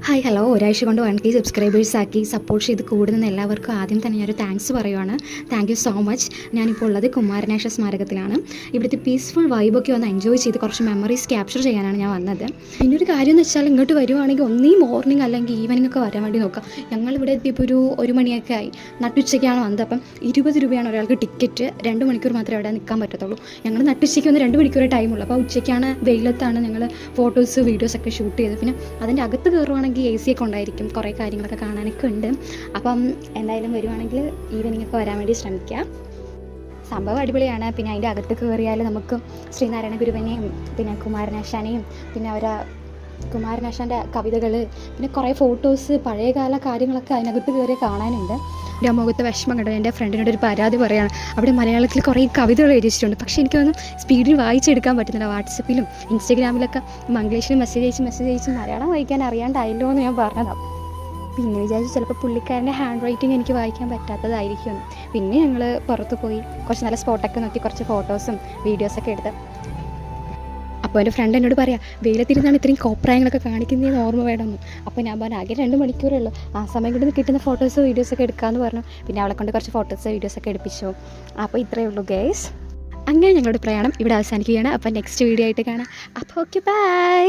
Hi hello, ഒരാഴ്ച കൊണ്ട് 1K subscribers ആക്കി സപ്പോർട്ട് ചെയ്ത് കൂടുന്ന എല്ലാവർക്കും ആദ്യം തന്നെ ഞാനൊരു താങ്ക്സ് പറയുവാണ്. Thank you so much. ഞാനിപ്പോൾ ഉള്ളത് കുമാരനാശ സ്മാരകത്തിലാണ്. ഇവിടുത്തെ പീസ്ഫുൾ വൈബൊക്കെ ഒന്ന് എൻജോയ് ചെയ്ത് കുറച്ച് മെമ്മറീസ് ക്യാപ്ചർ ചെയ്യാനാണ് ഞാൻ വന്നത്. പിന്നെ ഒരു കാര്യം എന്ന് വെച്ചാൽ ഇങ്ങോട്ട് വരുവാണെങ്കിൽ ഒന്നീ മോർണിംഗ് അല്ലെങ്കിൽ ഈവനിംഗ് ഒക്കെ വരാൻ വേണ്ടി നോക്കാം. ഞങ്ങളിവിടെ എത്തിയപ്പോൾ ഒരു മണിയൊക്കെ ആയി. നട്ടുച്ചയ്ക്കാണ് വന്നത്. അപ്പം 20 രൂപയാണ് ഒരാൾക്ക് ടിക്കറ്റ്. 2 മണിക്കൂർ മാത്രമേ അവിടെ നിൽക്കാൻ പറ്റത്തുള്ളൂ. ഞങ്ങൾ നട്ടുച്ചയ്ക്ക് ഒന്ന് 2 മണിക്കൂർ ടൈമുള്ളൂ. അപ്പോൾ ഉച്ചയ്ക്കാണ് വെയിലത്താണ് ഞങ്ങൾ ഫോട്ടോസ് വീഡിയോസൊക്കെ ഷൂട്ട് ചെയ്തത്. പിന്നെ അതിൻ്റെ അകത്ത് കയറുവാണെങ്കിൽ AC ഒക്കെ ഉണ്ടായിരിക്കും, കുറേ കാര്യങ്ങളൊക്കെ കാണാനൊക്കെ ഉണ്ട്. അപ്പം എന്തായാലും വരുവാണെങ്കിൽ ഈവനിംഗ് ഒക്കെ വരാൻ വേണ്ടി ശ്രമിക്കുക. സംഭവം അടിപൊളിയാണ്. പിന്നെ അതിൻ്റെ അകത്ത് കയറിയാൽ നമുക്ക് ശ്രീനാരായണ ഗുരുവിനെയും പിന്നെ കുമാരനാശാനെയും പിന്നെ കുമാരനാശാൻ്റെ കവിതകൾ പിന്നെ കുറേ ഫോട്ടോസ് പഴയകാല കാര്യങ്ങളൊക്കെ അതിനകത്ത് കയറി കാണാനുണ്ട്. എൻ്റെ മുഖത്ത് വിഷമം കണ്ടത് എൻ്റെ ഫ്രണ്ടിനോട് ഒരു പരാതി പറയുകയാണ്. അവിടെ മലയാളത്തിൽ കുറേ കവിതകൾ എഴുതിച്ചിട്ടുണ്ട്. പക്ഷേ എനിക്കൊന്നും സ്പീഡിൽ വായിച്ചെടുക്കാൻ പറ്റുന്നില്ല. വാട്സപ്പിലും ഇൻസ്റ്റഗ്രാമിലൊക്കെ മംഗ്ലീഷിൽ മെസ്സേജ് അയച്ച് മലയാളം വായിക്കാൻ അറിയാണ്ടായല്ലോ എന്ന് ഞാൻ പറഞ്ഞതാണ്. പിന്നെ വിചാരിച്ചു ചിലപ്പോൾ പുള്ളിക്കാരൻ്റെ ഹാൻഡ് റൈറ്റിംഗ് എനിക്ക് വായിക്കാൻ പറ്റാത്തതായിരിക്കും. പിന്നെ ഞങ്ങൾ പുറത്ത് പോയി കുറച്ച് നല്ല സ്പോട്ടൊക്കെ നോക്കി കുറച്ച് ഫോട്ടോസും വീഡിയോസൊക്കെ എടുത്ത്. അപ്പോൾ എൻ്റെ ഫ്രണ്ട് എന്നോട് പറയാം, വെയിലത്തിരുന്നാണ് ഇത്രയും കോപ്രായങ്ങളൊക്കെ കാണിക്കുന്നതെന്ന് ഓർമ്മ വേണമെന്ന്. അപ്പോൾ ഞാൻ പറഞ്ഞു ആകെ 2 മണിക്കൂറേ ഉള്ളൂ, ആ സമയം കൊണ്ട് കിട്ടുന്ന ഫോട്ടോസ് വീഡിയോസൊക്കെ എടുക്കാമെന്ന് പറഞ്ഞു. പിന്നെ അവളെ കൊണ്ട് കുറച്ച് ഫോട്ടോസ് വീഡിയോസൊക്കെ എടുപ്പിച്ചു. അപ്പോൾ ഇത്രയേ ഉള്ളൂ ഗൈസ്. അങ്ങനെ ഞങ്ങളുടെ പ്രയാണം ഇവിടെ അവസാനിക്കുകയാണ്. അപ്പോൾ നെക്സ്റ്റ് വീഡിയോ ആയിട്ട് കാണാം. അപ്പോൾ ഓക്കെ, ബൈ.